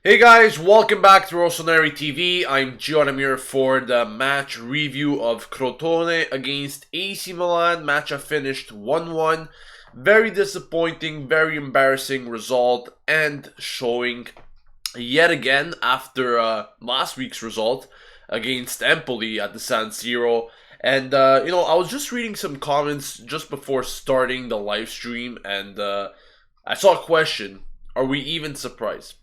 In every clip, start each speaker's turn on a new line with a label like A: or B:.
A: Hey guys, welcome back to Rossoneri TV. I'm Amir for the match review of Crotone against AC Milan. Match finished 1-1. Very disappointing, very embarrassing result, and showing yet again after last week's result against Empoli at the San Siro. And I was just reading some comments just before starting the live stream, and I saw a question: are we even surprised?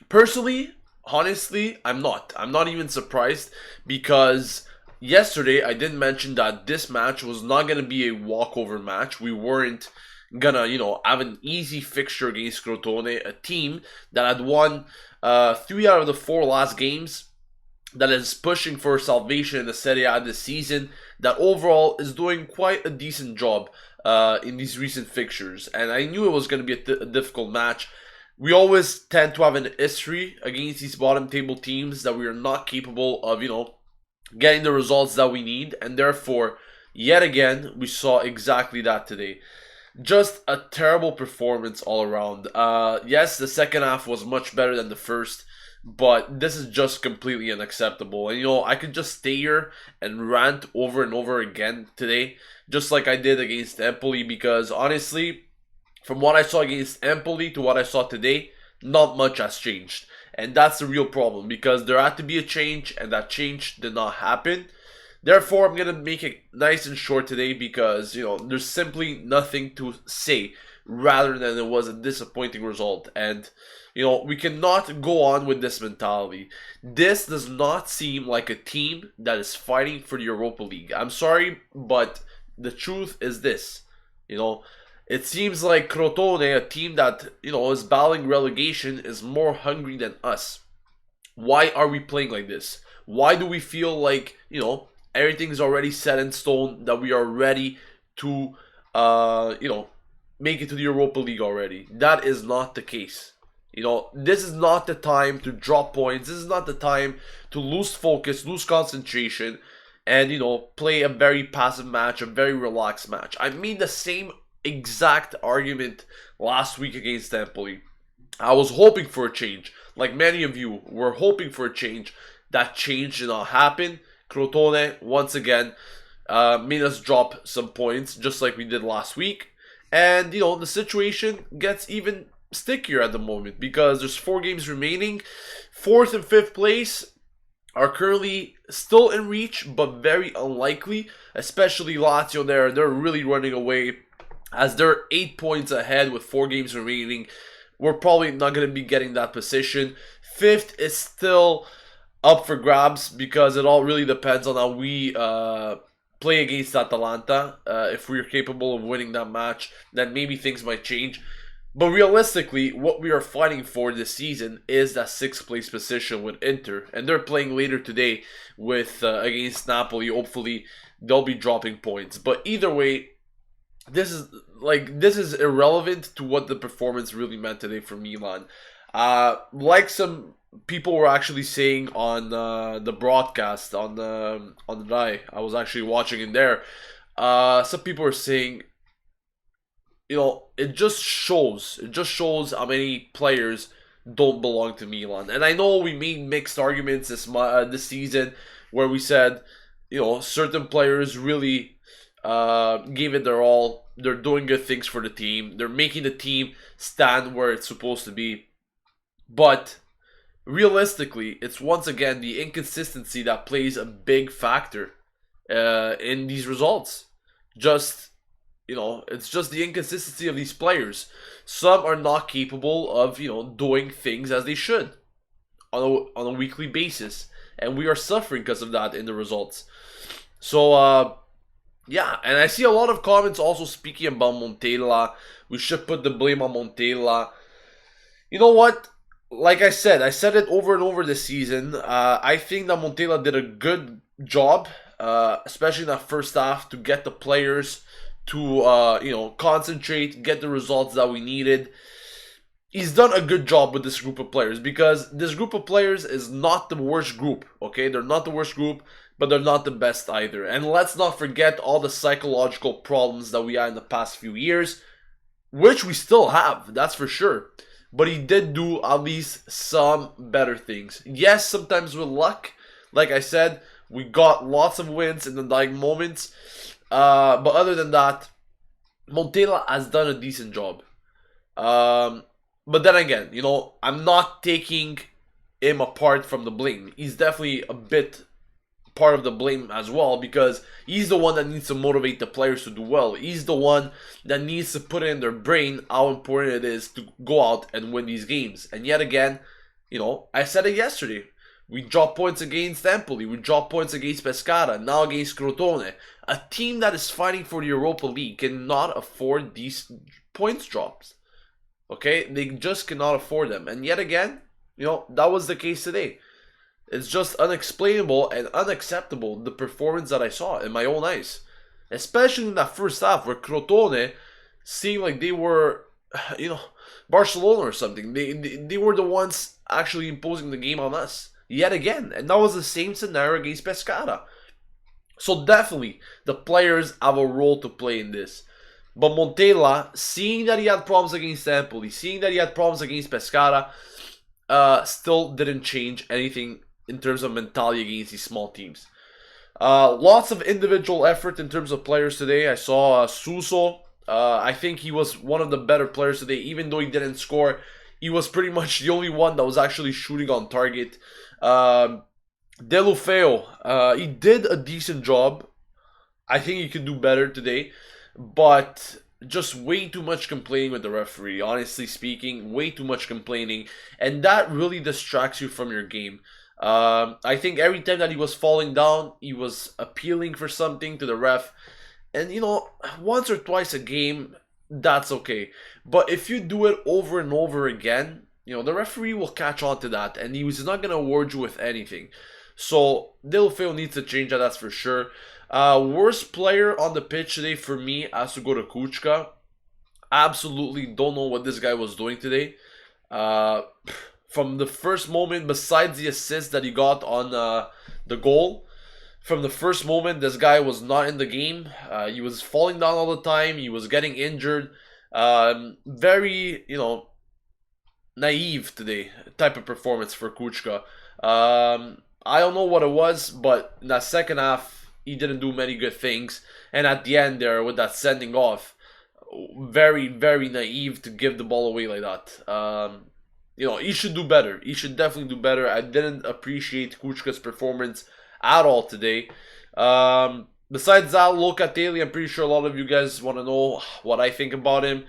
A: Personally, honestly, I'm not. I'm not even surprised because yesterday I did mention that this match was not going to be a walkover match. We weren't gonna, have an easy fixture against Crotone, a team that had won 3 out of the 4 last games, that is pushing for salvation in the Serie A this season, that overall is doing quite a decent job in these recent fixtures. And I knew it was going to be a difficult match. We always tend to have an history against these bottom table teams that we are not capable of, getting the results that we need. And therefore, yet again, we saw exactly that today. Just a terrible performance all around. Yes, the second half was much better than the first, but this is just completely unacceptable. And, I could just stay here and rant over and over again today, just like I did against Empoli, because honestly, from what I saw against Empoli to what I saw today, not much has changed. And that's the real problem, because there had to be a change, and that change did not happen. Therefore, I'm going to make it nice and short today because, there's simply nothing to say rather than it was a disappointing result. And, we cannot go on with this mentality. This does not seem like a team that is fighting for the Europa League. I'm sorry, but the truth is this, It seems like Crotone, a team that, is battling relegation, is more hungry than us. Why are we playing like this? Why do we feel like, everything's already set in stone, that we are ready to, make it to the Europa League already? That is not the case. This is not the time to drop points. This is not the time to lose focus, lose concentration, and, play a very passive match, a very relaxed match. I mean the same exact argument last week against Empoli. I was hoping for a change. Like many of you were hoping for a change. That change did not happen. Crotone, once again, made us drop some points, just like we did last week. And, the situation gets even stickier at the moment because there's 4 games remaining. 4th and 5th place are currently still in reach, but very unlikely. Especially Lazio there. They're really running away, as they're 8 points ahead with 4 games remaining. We're probably not going to be getting that position. 5th is still up for grabs because it all really depends on how we play against Atalanta. If we're capable of winning that match, then maybe things might change. But realistically, what we are fighting for this season is that 6th place position with Inter. And they're playing later today with against Napoli. Hopefully, they'll be dropping points. But either way, this is irrelevant to what the performance really meant today for Milan. Like some people were actually saying on the broadcast on the Rai, I was actually watching in there. Some people are saying, it just shows how many players don't belong to Milan. And I know we made mixed arguments this season where we said, certain players really gave it their all. They're doing good things for the team. They're making the team stand where it's supposed to be. But realistically, it's once again the inconsistency that plays a big factor in these results. It's just the inconsistency of these players. Some are not capable of, doing things as they should on a weekly basis. And we are suffering because of that in the results. So, yeah, and I see a lot of comments also speaking about Montella. We should put the blame on Montella. You know what? Like I said it over and over this season. I think that Montella did a good job, especially in that first half, to get the players to, concentrate, get the results that we needed. He's done a good job with this group of players because this group of players is not the worst group, okay? They're not the worst group, but they're not the best either. And let's not forget all the psychological problems that we had in the past few years, which we still have, that's for sure. but he did do at least some better things. Yes, sometimes with luck. Like I said, we got lots of wins in the dying moments. But other than that, Montella has done a decent job. But then again, I'm not taking him apart from the blame. He's definitely a bit part of the blame as well, because he's the one that needs to motivate the players to do well. He's the one that needs to put in their brain how important it is to go out and win these games. And yet again, I said it yesterday. We dropped points against Empoli. We dropped points against Pescara. Now against Crotone. A team that is fighting for the Europa League cannot afford these points drops. Okay? They just cannot afford them. And yet again, that was the case today. It's just unexplainable and unacceptable, the performance that I saw in my own eyes. Especially in that first half where Crotone seemed like they were, Barcelona or something. They were the ones actually imposing the game on us. Yet again. And that was the same scenario against Pescara. So definitely, the players have a role to play in this. But Montella, seeing that he had problems against Empoli, seeing that he had problems against Pescara, still didn't change anything in terms of mentality against these small teams. Lots of individual effort in terms of players today. I saw Suso. I think he was one of the better players today. Even though he didn't score, he was pretty much the only one that was actually shooting on target. Deulofeu, he did a decent job. I think he could do better today. But just way too much complaining with the referee. Honestly speaking, way too much complaining. And that really distracts you from your game. I think every time that he was falling down, he was appealing for something to the ref. And, once or twice a game, that's okay. But if you do it over and over again, the referee will catch on to that. And he's not going to award you with anything. So, Deulofeu needs to change that, that's for sure. Worst player on the pitch today for me has to go to Kuchka. Absolutely don't know what this guy was doing today. From the first moment, besides the assist that he got on the goal, from the first moment, this guy was not in the game. He was falling down all the time. He was getting injured. Very, naive today type of performance for Kuchka. I don't know what it was, but in that second half, he didn't do many good things. And at the end there, with that sending off, very, very naive to give the ball away like that. He should do better. He should definitely do better. I didn't appreciate Kuchka's performance at all today. Besides that, Locatelli, I'm pretty sure a lot of you guys want to know what I think about him.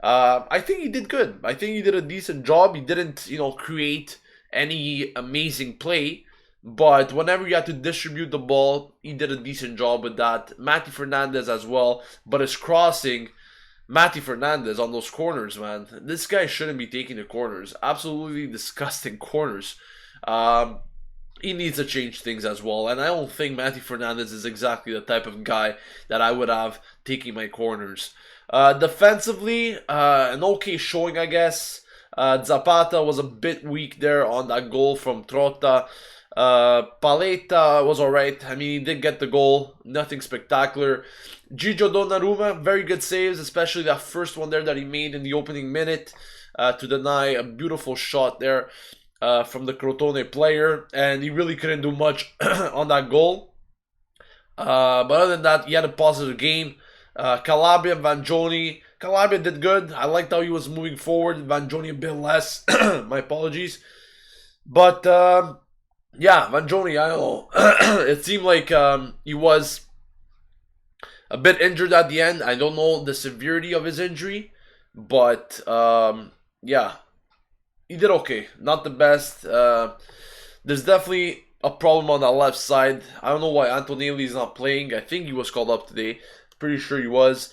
A: I think he did good. I think he did a decent job. He didn't, create any amazing play. But whenever you had to distribute the ball, he did a decent job with that. Matty Fernandez as well. But his crossing, Matty Fernandez on those corners, man. This guy shouldn't be taking the corners. Absolutely disgusting corners. He needs to change things as well. And I don't think Matty Fernandez is exactly the type of guy that I would have taking my corners. Defensively, an okay showing, I guess. Zapata was a bit weak there on that goal from Trotta. Paletta was alright. I mean, he did get the goal. Nothing spectacular. Gigio Donnarumma, very good saves, especially that first one there that he made in the opening minute to deny a beautiful shot there from the Crotone player. And he really couldn't do much on that goal. But other than that, he had a positive game. Calabria, Vangioni. Calabria did good. I liked how he was moving forward. Vangioni a bit less. My apologies. But yeah, Vangioni, I don't know. It seemed like he was a bit injured at the end. I don't know the severity of his injury. But yeah, he did okay. Not the best. There's definitely a problem on that left side. I don't know why Antonelli is not playing. I think he was called up today. Pretty sure he was.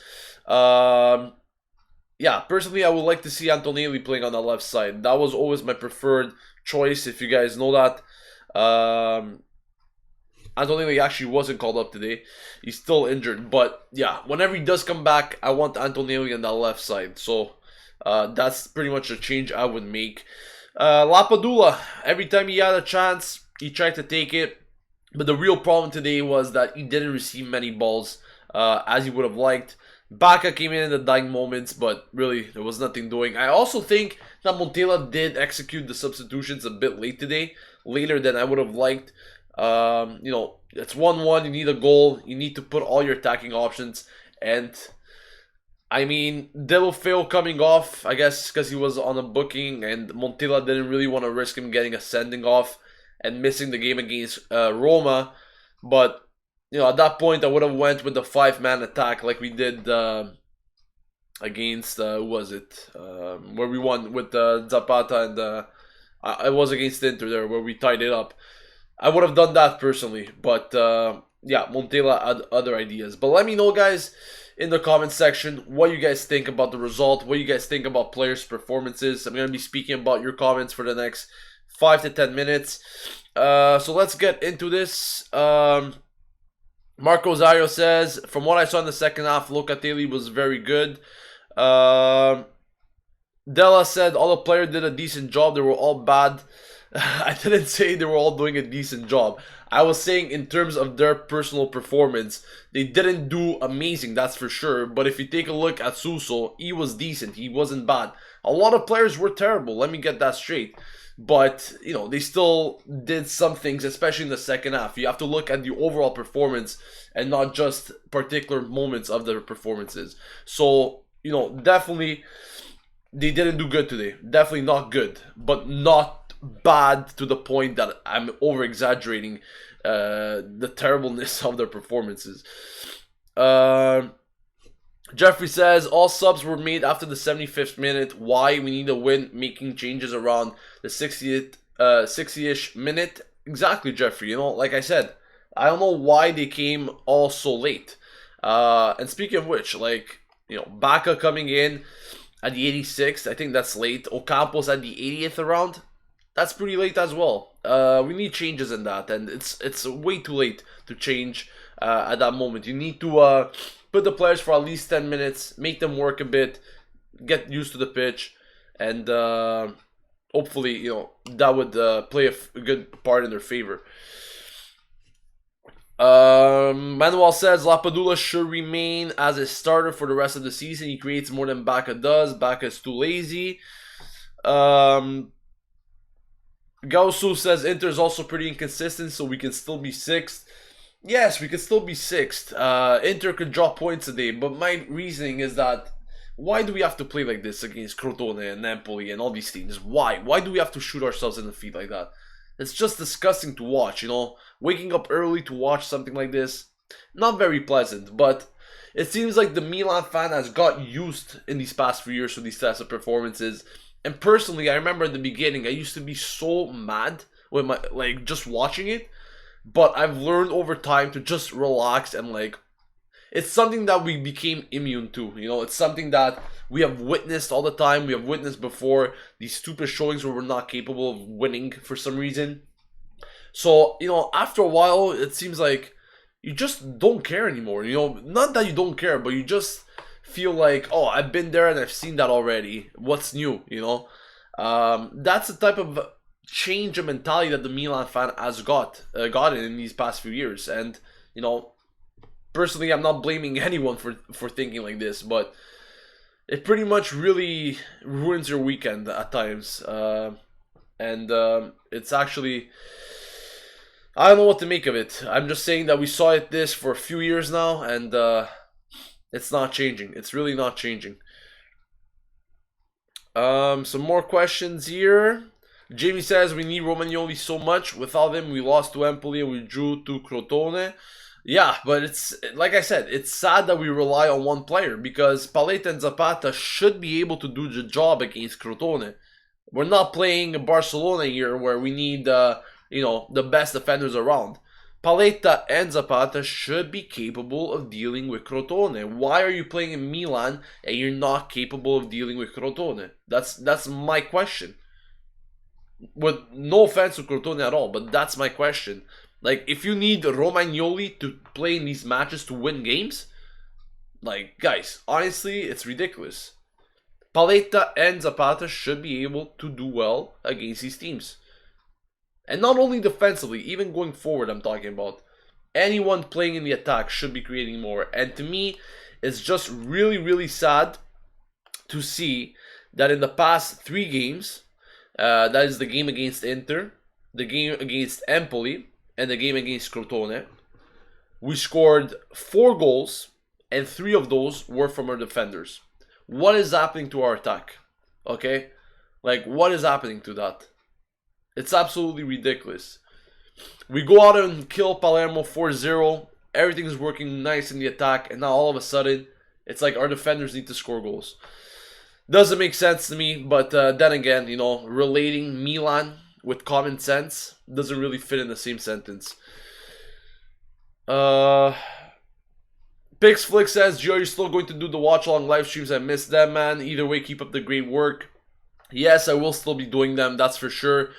A: Yeah, personally, I would like to see Antonelli playing on the left side. That was always my preferred choice, if you guys know that. Antonelli actually wasn't called up today. He's still injured. But yeah, whenever he does come back, I want Antonelli on that left side. So that's pretty much a change I would make. Lapadula, every time he had a chance, he tried to take it. But the real problem today was that he didn't receive many balls as he would have liked. Bacca came in the dying moments, but really there was nothing doing. I also think that Montella did execute the substitutions a bit late today, later than I would have liked. You know, it's 1-1, you need a goal, you need to put all your attacking options, and I mean, Delofeo coming off, I guess because he was on a booking, and Montella didn't really want to risk him getting a sending off and missing the game against Roma. But, you know, at that point, I would have went with the 5-man attack like we did against, who was it? Where we won with Zapata and it was against Inter there where we tied it up. I would have done that personally, but yeah, Montella had other ideas. But let me know, guys, in the comment section what you guys think about the result, what you guys think about players' performances. I'm going to be speaking about your comments for the next 5 to 10 minutes. So let's get into this. Marco Zario says, from what I saw in the second half, Locatelli was very good. Della said all the players did a decent job. They were all bad. I didn't say they were all doing a decent job. I was saying in terms of their personal performance, they didn't do amazing, that's for sure. But if you take a look at Suso, he was decent. He wasn't bad. A lot of players were terrible. Let me get that straight. But, you know, they still did some things, especially in the second half. You have to look at the overall performance and not just particular moments of their performances. So, you know, definitely they didn't do good today. Definitely not good, but not bad to the point that I'm over-exaggerating the terribleness of their performances. Jeffrey says, all subs were made after the 75th minute. Why? We need a win, making changes around the 60-ish minute. Exactly, Jeffrey. You know, like I said, I don't know why they came all so late. And speaking of which, like, you know, Bacca coming in at the 86th, I think that's late. Ocampos at the 80th around. That's pretty late as well. We need changes in that, and it's way too late to change at that moment. You need to put the players for at least 10 minutes, make them work a bit, get used to the pitch, and hopefully, you know, that would play a good part in their favor. Manuel says Lapadula should remain as a starter for the rest of the season. He creates more than Bacca does. Bacca is too lazy. Gausu says Inter is also pretty inconsistent, so we can still be 6th. Yes, we can still be 6th. Inter could drop points today, but my reasoning is that why do we have to play like this against Crotone and Napoli and all these teams? Why? Why do we have to shoot ourselves in the feet like that? It's just disgusting to watch, you know? Waking up early to watch something like this, not very pleasant, but it seems like the Milan fan has got used in these past few years to these types of performances. And personally, I remember in the beginning, I used to be so mad with my, like, just watching it. But I've learned over time to just relax and, like, it's something that we became immune to, you know? It's something that we have witnessed all the time. We have witnessed before these stupid showings where we're not capable of winning for some reason. So, you know, after a while, it seems like you just don't care anymore, you know? Not that you don't care, but you just feel like, oh, I've been there and I've seen that already. What's new, you know? That's the type of change of mentality that the Milan fan has gotten in these past few years. And, you know, personally, I'm not blaming anyone for thinking like this, but it pretty much really ruins your weekend at times. It's actually, I don't know what to make of it. I'm just saying that we saw this for a few years now, and it's not changing. It's really not changing. Some more questions here. Jamie says we need Romagnoli so much. Without him, we lost to Empoli and we drew to Crotone. Yeah, but it's, like I said, it's sad that we rely on one player because Paletta and Zapata should be able to do the job against Crotone. We're not playing Barcelona here where we need, you know, the best defenders around. Paletta and Zapata should be capable of dealing with Crotone. Why are you playing in Milan and you're not capable of dealing with Crotone? That's my question. With no offense to Crotone at all, but that's my question. Like, if you need Romagnoli to play in these matches to win games, like, guys, honestly, it's ridiculous. Paletta and Zapata should be able to do well against these teams. And not only defensively, even going forward, I'm talking about. Anyone playing in the attack should be creating more. And to me, It's just really, really sad to see that in the past 3 games, that is the game against Inter, the game against Empoli, and the game against Crotone, we scored 4 goals, and 3 of those were from our defenders. What is happening to our attack? Okay? Like, what is happening to that? It's absolutely ridiculous. We go out and kill Palermo 4-0. Everything's working nice in the attack. And now all of a sudden, it's like our defenders need to score goals. Doesn't make sense to me. But then again, you know, relating Milan with common sense doesn't really fit in the same sentence. Pixflick says, Joe, you're still going to do the watch-along live streams. I miss them, man. Either way, keep up the great work. Yes, I will still be doing them, that's for sure.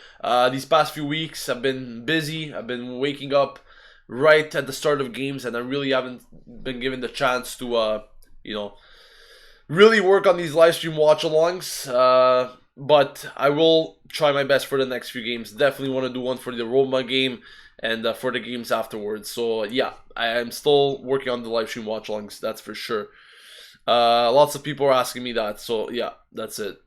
A: These past few weeks, I've been busy. I've been waking up right at the start of games, and I really haven't been given the chance to, you know, really work on these live stream watch-alongs. But I will try my best for the next few games. Definitely want to do one for the Roma game and for the games afterwards. So, yeah, I am still working on the live stream watch-alongs, that's for sure. Lots of people are asking me that, so yeah, that's it.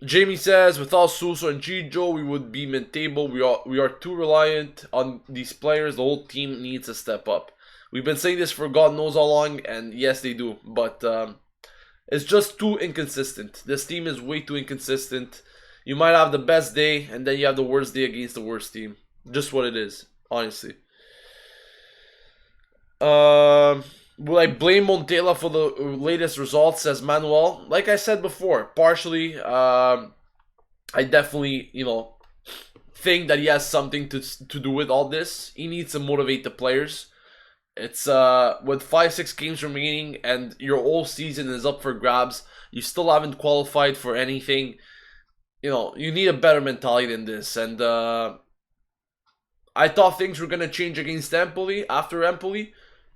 A: Jamie says, without Suso and Gigio, we would be mid-table. We are too reliant on these players. The whole team needs to step up. We've been saying this for God knows how long, and yes, they do. But it's just too inconsistent. This team is way too inconsistent. You might have the best day, and then you have the worst day against the worst team. Just what it is, honestly. Will I blame Montella for the latest results, says Manuel? Like I said before, partially, I definitely, you know, think that he has something to do with all this. He needs to motivate the players. It's, with 5-6 games remaining and your whole season is up for grabs, you still haven't qualified for anything. You know, you need a better mentality than this. And, I thought things were going to change against Empoli, after Empoli,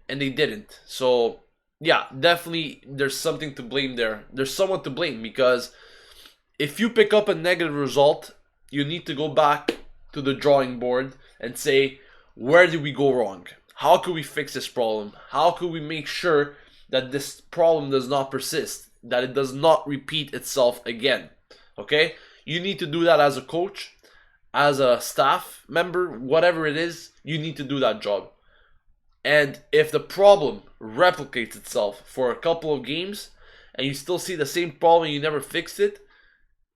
A: and they didn't. So, yeah, definitely there's something to blame there. There's someone to blame, because if you pick up a negative result, you need to go back to the drawing board and say, where did we go wrong? How could we fix this problem? How could we make sure that this problem does not persist, that it does not repeat itself again? Okay? You need to do that as a coach, as a staff member, whatever it is, you need to do that job. And if the problem replicates itself for a couple of games and you still see the same problem and you never fixed it,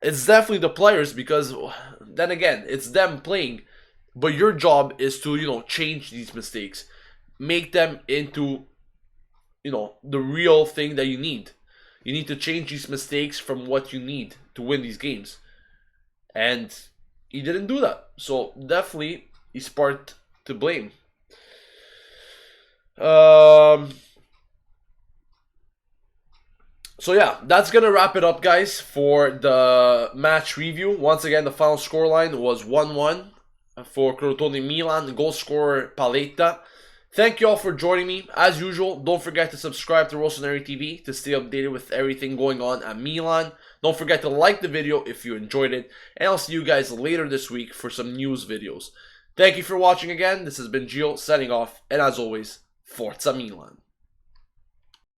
A: it's definitely the players, because then again, it's them playing. But your job is to, you know, change these mistakes. Make them into, you know, the real thing that you need. You need to change these mistakes from what you need to win these games. And he didn't do that. So definitely he's part to blame. So yeah, that's gonna wrap it up, guys, for the match review. Once again, the final scoreline was 1-1 for Crotone Milan. Goal scorer Paletta. Thank you all for joining me. As usual, don't forget to subscribe to Rossoneri TV to stay updated with everything going on at Milan. Don't forget to like the video if you enjoyed it. And I'll see you guys later this week for some news videos. Thank you for watching again. This has been Gio signing off. And as always, Forza Milan.